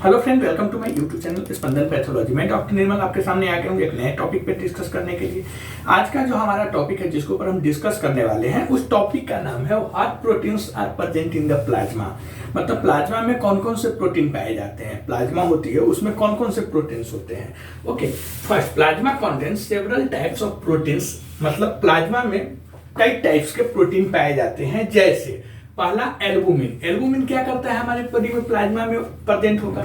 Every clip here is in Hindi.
Hello friend, welcome to my YouTube channel Spandan pathology. मैं डॉक्टर निर्मल आपके सामने आ गया हूँ एक नए टॉपिक पे डिस्कस करने के लिए। आज का जो हमारा टॉपिक है जिसके ऊपर हम डिस्कस करने वाले हैं, उस टॉपिक का नाम है what proteins are present in the plasma. मतलब प्लाज्मा में कौन कौन से प्रोटीन पाए जाते हैं, प्लाज्मा होती है उसमें कौन कौन से प्रोटीन्स होते हैं। Okay, first, plasma contains several types of proteins. मतलब प्लाज्मा में कई टाइप्स के प्रोटीन पाए जाते हैं। जैसे पहला एल्बुमिन। एल्बुमिन क्या करता है हमारे बॉडी में, प्लाज्मा में प्रेजेंट होगा।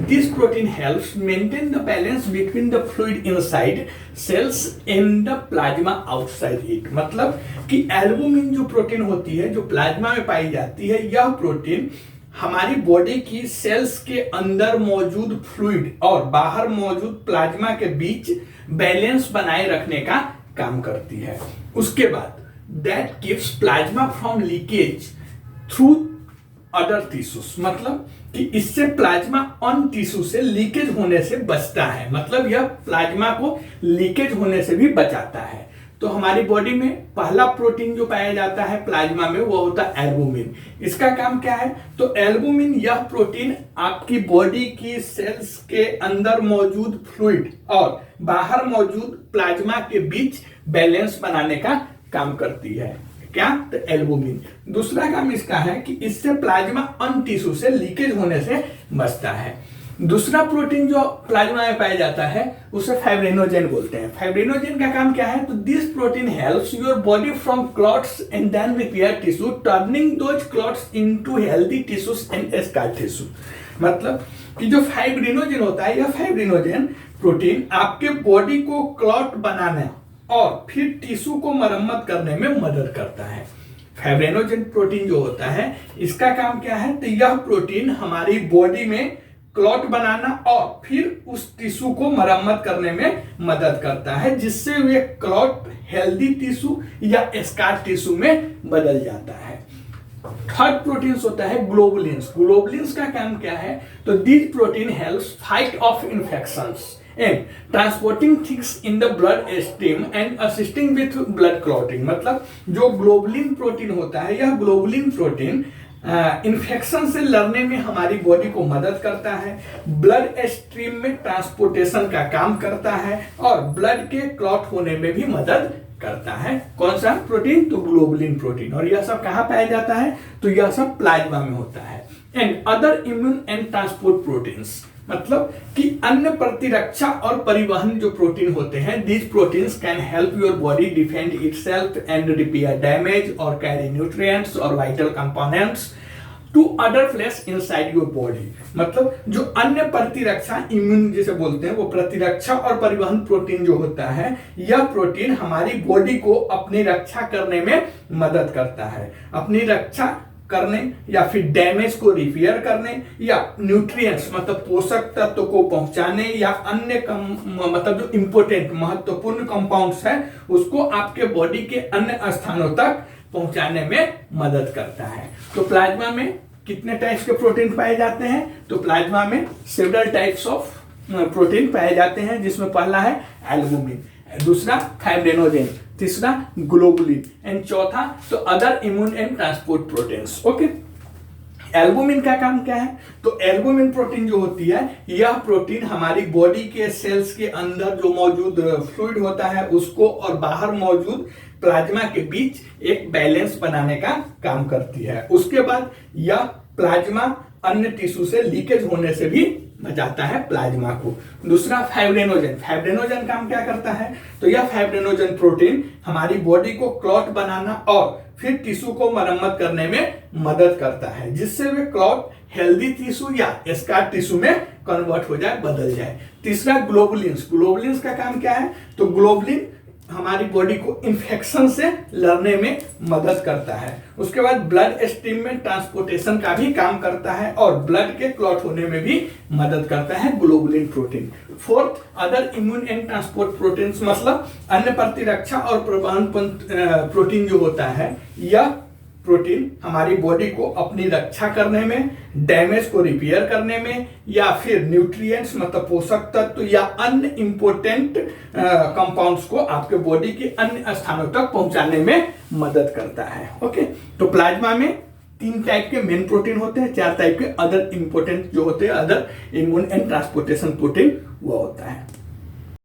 This protein helps maintain the balance between the fluid inside cells and the plasma outside it. मतलब कि एल्बुमिन जो प्रोटीन होती है जो प्लाज्मा में पाई जाती है, यह प्रोटीन हमारी बॉडी की सेल्स के अंदर मौजूद फ्लूइड और बाहर मौजूद प्लाज्मा के बीच बैलेंस बनाए रखने का काम करती है। उसके बाद that keeps plasma from leakage through other tissues. मतलब कि इससे प्लाज्मा अन्य टिश्यू से लीकेज होने से बचता है। मतलब यह प्लाज्मा को लीकेज होने से भी बचाता है। तो हमारी बॉडी में पहला प्रोटीन जो पाया जाता है प्लाज्मा में वो होता है एल्बुमिन। इसका काम क्या है, तो एल्बुमिन यह प्रोटीन आपकी बॉडी की सेल्स के अंदर मौजूद फ्लूइड और बाहर मौजूद प्लाज्मा के बीच बैलेंस बनाने का काम करती है। क्या, तो एल्बुमिन। दूसरा काम इसका है कि इससे प्लाज्मा अन्य टिश्यू से लीकेज होने से बचता है। दूसरा प्रोटीन जो प्लाज्मा में पाया जाता है उसे फाइब्रिनोजेन बोलते हैं। फाइब्रिनोजेन का काम क्या है, तो this protein helps your body from clots and then repair tissue turning those clots into healthy tissues and scar tissue. मतलब कि जो फाइब्रिनोजेन होता है, यह फाइब्रिनोजेन प्रोटीन आपके बॉडी को क्लॉट बनाने और फिर टिश्यू को मरम्मत करने में मदद करता है। फाइब्रिनोजेन प्रोटीन जो होता है इसका काम क्या है, तो यह प्रोटीन हमारी बॉडी में क्लॉट बनाना और फिर उस टिश्यू को मरम्मत करने में मदद करता है, जिससे वे क्लॉट हेल्दी टिश्यू या स्कार टिश्यू में बदल जाता है। थर्ड प्रोटीन होता है ग्लोबुलिन्स। ग्लोबुलिन्स का काम क्या है, तो this protein helps fight of infections and transporting things in the blood stream and assisting with blood clotting। मतलब जो ग्लोबुलिन प्रोटीन होता है, यह ग्लोबुलिन प्रोटीन इन्फेक्शन से लड़ने में हमारी बॉडी को मदद करता है, ब्लड स्ट्रीम में ट्रांसपोर्टेशन का काम करता है और ब्लड के क्लॉट होने में भी मदद करता है। कौन सा प्रोटीन, तो ग्लोबुलिन प्रोटीन। और यह सब कहाँ पाया जाता है, तो यह सब प्लाज्मा में होता है। And other immune and transport proteins. मतलब कि अन्य प्रतिरक्षा और परिवहन जो प्रोटीन होते हैं, these proteins can help your body defend itself and repair damage और कैरी न्यूट्रिएंट्स और vital components to other flash inside your body. मतलब जो अन्य प्रतिरक्षा, इम्यून जिसे बोलते हैं, वो प्रतिरक्षा और परिवहन प्रोटीन जो होता है, यह प्रोटीन हमारी बॉडी को अपनी रक्षा करने में मदद करता है। अपनी रक्षा करने या फिर डैमेज को रिपेयर करने या न्यूट्रिएंट्स मतलब पोषक तत्व को पहुंचाने या अन्य मतलब जो इंपॉर्टेंट महत्वपूर्ण कंपाउंड्स है उसको आपके बॉडी के अन्य स्थानों तक पहुंचाने में मदद करता है। तो प्लाज्मा में कितने टाइप्स के प्रोटीन पाए जाते हैं, तो प्लाज्मा में सेवरल टाइप्स ऑफ प्रोटीन पाए जाते हैं, जिसमें पहला है एल्बुमिन, दूसरा फाइब्रिनोजेन, तीसरा ग्लोबुलिन एंड चौथा तो other immune and transport proteins. Okay, albumin का काम क्या है, तो एल्बुमिन प्रोटीन जो होती है, यह प्रोटीन हमारी बॉडी के सेल्स के अंदर जो मौजूद फ्लूइड होता है उसको और बाहर मौजूद प्लाज्मा के बीच एक बैलेंस बनाने का काम करती है। उसके बाद यह प्लाज्मा अन्य टिश्यू से लीकेज होने से भी बचाता है प्लाज्मा को। दूसरा फाइब्रिनोजेन। फाइब्रिनोजेन काम क्या करता है, तो यह फाइब्रिनोजेन प्रोटीन हमारी बॉडी को क्लॉट बनाना और फिर टिश्यू को मरम्मत करने में मदद करता है, जिससे वे क्लॉट हेल्दी टिश्यू या स्कार टिश्यू में कन्वर्ट हो जाए, बदल जाए। तीसरा ग्लोबुलिन्स। ग्लोबुलिन्स का काम क्या है, तो ग्लोबुलिन हमारी बॉडी को इन्फेक्शन से लड़ने में मदद करता है। उसके बाद ब्लड स्ट्रीम में ट्रांसपोर्टेशन का भी काम करता है और ब्लड के क्लॉट होने में भी मदद करता है globulin protein. Fourth, other immune and transport proteins. मतलब अन्य प्रतिरक्षा और परिवहन प्रोटीन जो होता है, यह प्रोटीन हमारी बॉडी को अपनी रक्षा करने में, डैमेज को रिपेयर करने में या फिर न्यूट्रिएंट्स मतलब पोषक तत्व या अन्य इंपॉर्टेंट कंपाउंड्स को आपके बॉडी के अन्य स्थानों तक पहुंचाने में मदद करता है। ओके, तो प्लाज्मा में 3 टाइप के मेन प्रोटीन होते हैं, 4 टाइप के अदर इंपॉर्टेंट जो होते हैं, other immune and transportation protein वो होता है।